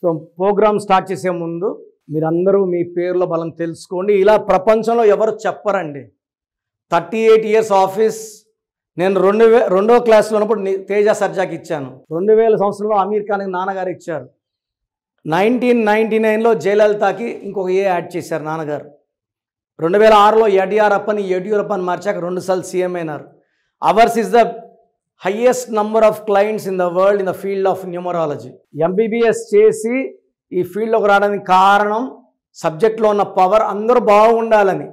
So programme start చేసే ముందు మీరందరూ మీ పేర్ల బలం తెలుసుకోండి. ఇలా ప్రపంచంలో ఎవరు చెప్పరండి. 38 ఇయర్స్ ఆఫీస్. నేను రెండో క్లాస్లో ఉన్నప్పుడు తేజ సర్జాకి ఇచ్చాను. 2000 సంవత్సరంలో అమీర్ ఖాన్కి నాన్నగారు ఇచ్చారు. 1999లో జయలలితకి ఇంకొక యాడ్ చేశారు నాన్నగారు. 2006లో యడ్యూరప్పని మార్చాక 2 సార్లు సీఎం అయినారు. Hours is the highest number of clients in the world in the field of numerology. MBBS చేసి ఈ ఫీల్డ్లోకి రావడానికి కారణం సబ్జెక్ట్లో ఉన్న పవర్. అందరూ బాగుండాలని.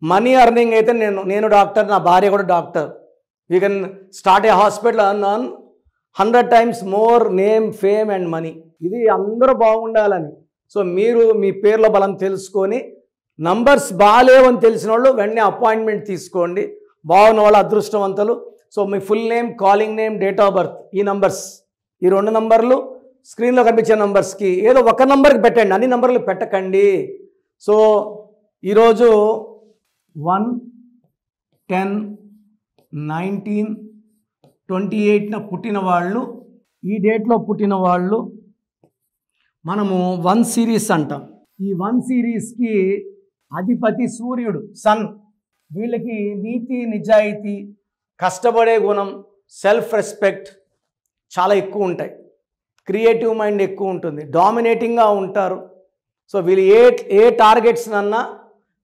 మనీ అర్నింగ్ అయితే నేను డాక్టర్, నా భార్య కూడా doctor. We can start A hospital earn 100 times more name, fame and money. ఇది అందరూ బాగుండాలని. సో మీరు మీ పేర్ల బలం తెలుసుకొని నంబర్స్ బాగాలేవని తెలిసిన వాళ్ళు వెంటనే అపాయింట్మెంట్ తీసుకోండి. బాగున్న వాళ్ళు అదృష్టవంతులు. So me full name, calling name, date of birth, ఈ నంబర్స్, ఈ 2 నంబర్లు స్క్రీన్లో కనిపించే నంబర్స్కి ఏదో ఒక నంబర్కి పెట్టండి, అన్ని నంబర్లు పెట్టకండి. సో ఈరోజు 1, 10, 19, 28న పుట్టిన వాళ్ళు, ఈ డేట్లో పుట్టిన వాళ్ళు మనము 1 సిరీస్ అంటాం. ఈ 1 సిరీస్కి అధిపతి సూర్యుడు, సన్. వీళ్ళకి నీతి, నిజాయితీ, కష్టపడే గుణం, సెల్ఫ్ రెస్పెక్ట్ చాలా ఎక్కువ ఉంటాయి. క్రియేటివ్ మైండ్ ఎక్కువ ఉంటుంది. డామినేటింగ్గా ఉంటారు. సో వీళ్ళు ఏ టార్గెట్స్నన్నా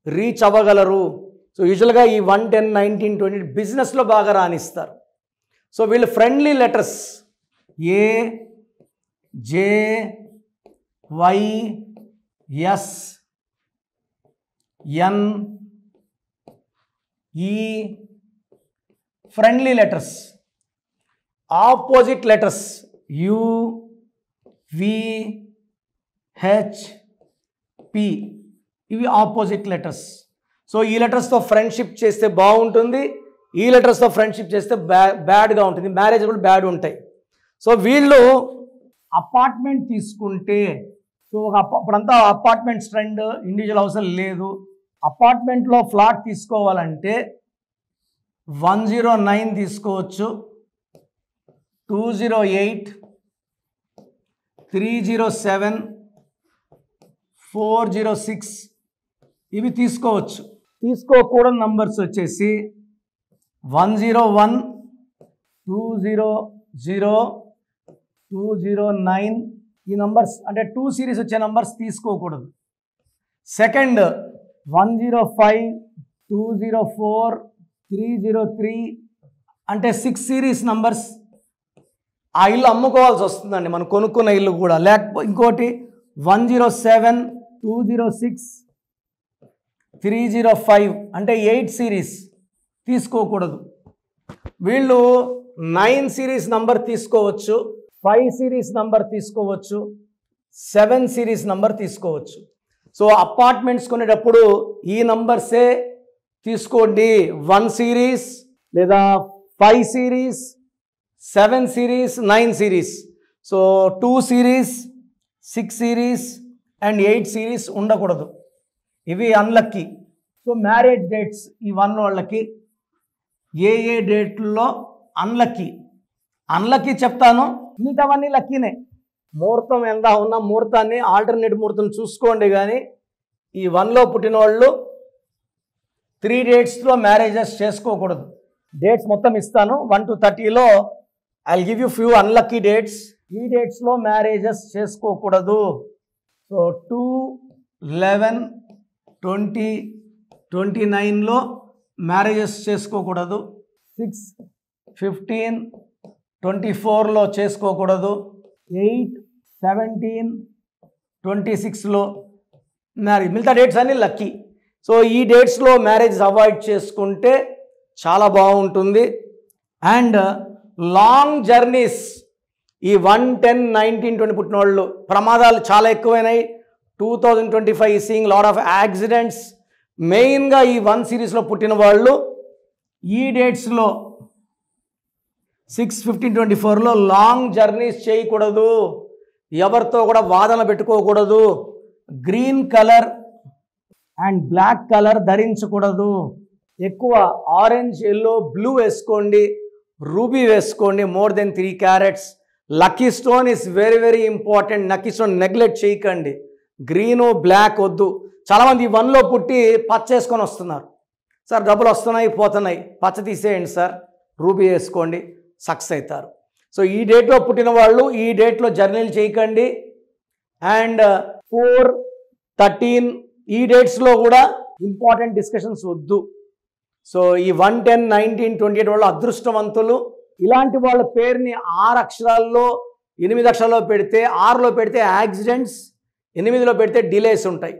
రీచ్ అవ్వగలరు. సో యూజువల్గా ఈ 1, 10, 19, 20 బిజినెస్లో బాగా రాణిస్తారు. సో వీళ్ళు friendly letters A, J, Y, S, N, E friendly letters. Opposite letters U, V, H, P, ఇవి ఆపోజిట్ లెటర్స్. సో ఈ లెటర్స్తో ఫ్రెండ్షిప్ చేస్తే బాగుంటుంది, ఈ లెటర్స్తో ఫ్రెండ్షిప్ చేస్తే బ్యాడ్గా ఉంటుంది. మ్యారేజ్ కూడా బ్యాడ్ ఉంటాయి. సో వీళ్ళు అపార్ట్మెంట్ తీసుకుంటే, సో ఇప్పుడంతా అపార్ట్మెంట్స్ ట్రెండ్, ఇండివిజువల్ హౌస్ లేదు. అపార్ట్మెంట్లో ఫ్లాట్ తీసుకోవాలంటే 109 తీసుకోవచ్చు, 208, 307, 406 ఇవి తీసుకోవచ్చు. తీసుకోకూడని నంబర్స్ వచ్చేసి 101, 200, 209 ఈ నంబర్స్, అంటే 2 సిరీస్ వచ్చే నంబర్స్ తీసుకోకూడదు. సెకండ్ 105, 204, 303 అంటే 6 సిరీస్ నంబర్స్. ఆ ఇల్లు అమ్ముకోవాల్సి వస్తుందండి మనం కొనుక్కున్న ఇల్లు కూడా. లేకపోతే ఇంకోటి 107, 206, 305 అంటే 8 సిరీస్ తీసుకోకూడదు. వీళ్ళు 9 సిరీస్ నంబర్ తీసుకోవచ్చు, 5 సిరీస్ నంబర్ తీసుకోవచ్చు, 7 సిరీస్ నంబర్ తీసుకోవచ్చు. సో అపార్ట్మెంట్స్ కొనేటప్పుడు ఈ నంబర్సే తీసుకోండి. 1 సిరీస్ లేదా 5 series, 7 series, 9 series. So 2 series, 6 series and 8 series ఉండకూడదు. ఇవి అన్లక్కీ. సో మ్యారేజ్ డేట్స్ ఈ 1 వాళ్ళకి ఏ డేట్లో అన్లక్కీ చెప్తాను, మిగతావన్నీ లక్కీనే. ముహూర్తం ఎంత ఉన్నా ముహూర్తాన్ని ఆల్టర్నేట్ ముహూర్తం చూసుకోండి. కానీ ఈ 1లో పుట్టిన వాళ్ళు 3 డేట్స్లో మ్యారేజెస్ చేసుకోకూడదు. డేట్స్ మొత్తం ఇస్తాను 1 to 30లో. I will give you few unlucky dates. ఈ డేట్స్లో మ్యారేజెస్ చేసుకోకూడదు. సో 2, 11, 20, 29లో మ్యారేజెస్ చేసుకోకూడదు. 6, 15, 24లో చేసుకోకూడదు. 8, 17, 26లో మ్యారేజ్. మిగతా డేట్స్ అన్నీ లక్కీ. సో ఈ డేట్స్లో మ్యారేజ్ అవాయిడ్ చేసుకుంటే చాలా బాగుంటుంది. అండ్ లాంగ్ జర్నీస్ ఈ 1, 10, 19, 20 పుట్టిన వాళ్ళు ప్రమాదాలు చాలా ఎక్కువైనాయి. 2025 సీయింగ్ లాట్ ఆఫ్ యాక్సిడెంట్స్. మెయిన్గా ఈ 1 సిరీస్లో పుట్టిన వాళ్ళు ఈ డేట్స్లో 6, 15, 24లో లాంగ్ జర్నీస్ చేయకూడదు. ఎవరితో కూడా వాదన పెట్టుకోకూడదు. Green colour and black colour ధరించకూడదు. ఎక్కువ ఆరెంజ్, ఎల్లో, బ్లూ వేసుకోండి. రూబీ వేసుకోండి more than 3 carats. Lucky stone is very very important. Lucky stone neglect చేయకండి. గ్రీను బ్లాక్ వద్దు. చాలామంది 1లో పుట్టి పచ్చ వేసుకొని వస్తున్నారు. సార్ డబ్బులు వస్తున్నాయి పోతున్నాయి, పచ్చ తీసేయండి సార్, రూబీ వేసుకోండి, సక్సెస్ అవుతారు. సో ఈ డేట్లో పుట్టిన వాళ్ళు ఈ డేట్లో జర్నీలు చేయకండి. అండ్ 4, 13 ఈ డేట్స్లో కూడా ఇంపార్టెంట్ డిస్కషన్స్ వద్దు. సో ఈ 1, 10, 19, 28 వాళ్ళు అదృష్టవంతులు. ఇలాంటి వాళ్ళ పేరుని 6 అక్షరాల్లో 8 అక్షరాల్లో పెడితే, 6లో పెడితే యాక్సిడెంట్స్, 8లో పెడితే డిలేస్ ఉంటాయి.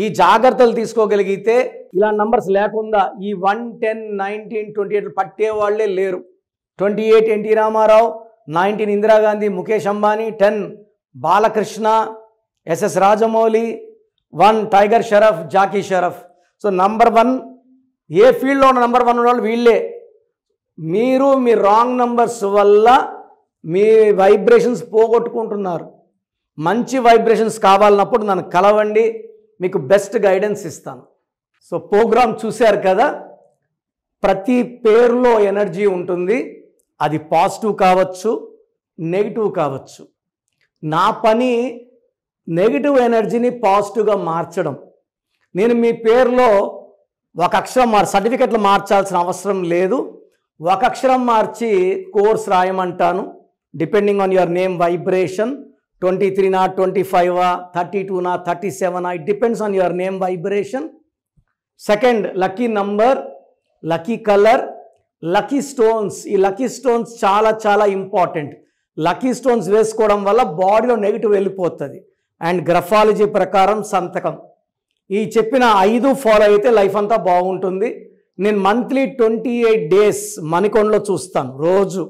ఈ జాగ్రత్తలు తీసుకోగలిగితే ఇలా నంబర్స్ లేకుండా ఈ 1, 10, 19, 28 పట్టే వాళ్ళే లేరు. 28 ఎన్టీ రామారావు, 19 ఇందిరాగాంధీ, ముఖేష్ అంబానీ, 10 బాలకృష్ణ, ఎస్ఎస్ రాజమౌళి, 1 టైగర్ షరఫ్, జాకీ షరఫ్. సో నంబర్ 1 ఏ ఫీల్డ్లో ఉన్న నంబర్ 1 వాళ్ళు వీళ్ళే. మీరు మీ రాంగ్ నంబర్స్ వల్ల మీ వైబ్రేషన్స్ పోగొట్టుకుంటున్నారు. మంచి వైబ్రేషన్స్ కావాలన్నప్పుడు నన్ను కలవండి, మీకు బెస్ట్ గైడెన్స్ ఇస్తాను. సో ప్రోగ్రామ్ చూశారు కదా, ప్రతి పేరులో ఎనర్జీ ఉంటుంది. అది పాజిటివ్ కావచ్చు, నెగిటివ్ కావచ్చు. నా పని నెగిటివ్ ఎనర్జీని పాజిటివ్గా మార్చడం. నేను మీ పేరులో ఒక అక్షరం సర్టిఫికెట్లు మార్చాల్సిన అవసరం లేదు. ఒక అక్షరం మార్చి కోర్స్ రాయమంటాను. Depending on your name vibration, 23 25 32 37 it depends on your name vibration. Second, lucky number, lucky colour, lucky stones. ఈ లక్కీ స్టోన్స్ చాలా చాలా ఇంపార్టెంట్. లక్కీ స్టోన్స్ వేసుకోవడం వల్ల బాడీలో నెగిటివ్ వెళ్ళిపోతుంది. అండ్ గ్రఫాలజీ ప్రకారం సంతకం. ఈ చెప్పిన 5 ఫాలో అయితే లైఫ్ అంతా బాగుంటుంది. నేను మంత్లీ 28 డేస్ మణికొండలో చూస్తాను రోజు.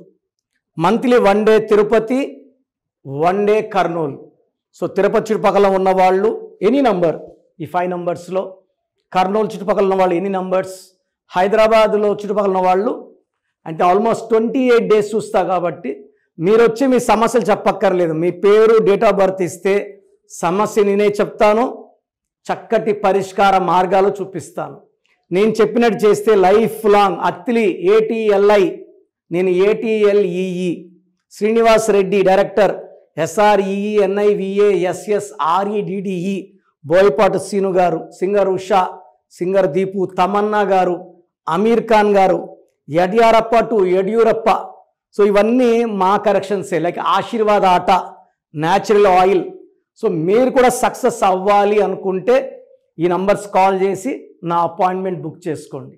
Monthly 1 day Tirupati, 1 day Kurnool. So Tirupati చుట్టుపక్కల ఉన్న వాళ్ళు ఎనీ నంబర్, ఈ 5 నంబర్స్లో, కర్నూలు చుట్టుపక్కల ఉన్న వాళ్ళు ఎనీ నంబర్స్, హైదరాబాద్లో చుట్టుపక్కల ఉన్న వాళ్ళు అంటే ఆల్మోస్ట్ 28 డేస్ చూస్తా. కాబట్టి మీరు వచ్చి మీ సమస్యలు చెప్పక్కర్లేదు. మీ పేరు, డేట్ ఆఫ్ బర్త్ ఇస్తే సమస్య నేనే చెప్తాను, చక్కటి పరిష్కార మార్గాలు చూపిస్తాను. నేను చెప్పినట్టు చేస్తే లైఫ్ లాంగ్. అత్తిలి ATLI, నేను ATLEE, Srinivas Reddy director, SREENIVASSREDDE, Boyapati Seenu garu, singer Usha, singer Deepu, Tamannaah garu, Aamir Khan గారు, యడ్యారప్ప టు యడ్యూరప్ప. సో ఇవన్నీ మా కరెక్షన్సే. లైక్ ఆశీర్వాద్ ఆట, న్యాచురల్ ఆయిల్. సో మీరు కూడా సక్సెస్ అవ్వాలి అనుకుంటే ఈ నంబర్స్ కాల్ చేసి నా అపాయింట్మెంట్ బుక్ చేసుకోండి.